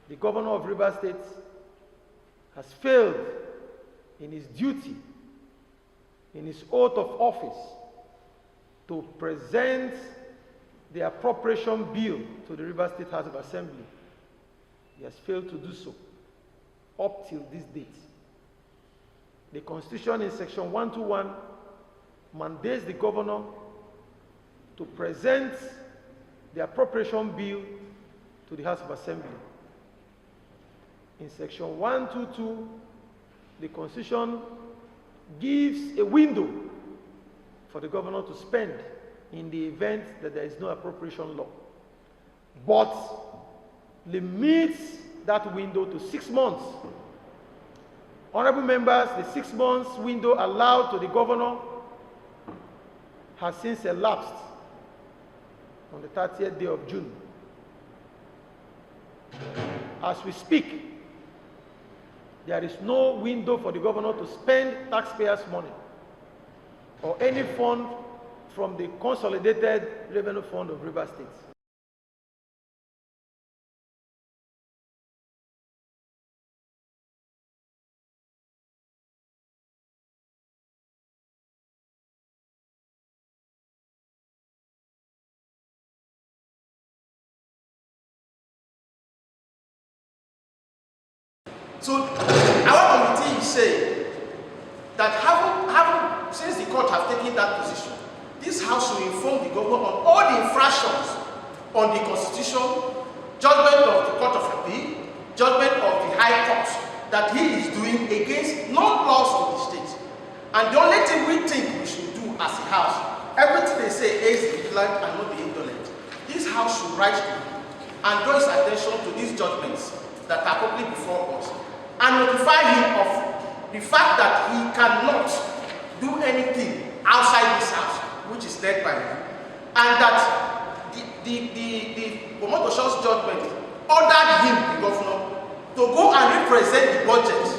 the governor of Rivers State has failed in his duty, in his oath of office, to present the appropriation bill to the Rivers State House of Assembly. He has failed to do so up till this date. The Constitution in Section 121 mandates the governor to present the appropriation bill to the House of Assembly. In Section 122, the Constitution gives a window for the governor to spend in the event that there is no appropriation law, but limits that window to 6 months. Honorable members, the 6 months window allowed to the governor has since elapsed on the 30th day of June. As we speak, there is no window for the governor to spend taxpayers' money or any fund from the Consolidated Revenue Fund of Rivers State. So our committee is saying that since the court has taken that position, this House should inform the governor on all the infractions on the Constitution, judgment of the Court of Appeal, judgment of the High Court that he is doing against non-laws of the state. And the only thing we think we should do as a House, everything they say is vigilant and not be indolent. This House should write to him and draw his attention to these judgments that are public before us, and notify him of the fact that he cannot do anything outside this House, which is led by him, and that the promoter's judgment ordered him, the governor, to go and represent the budget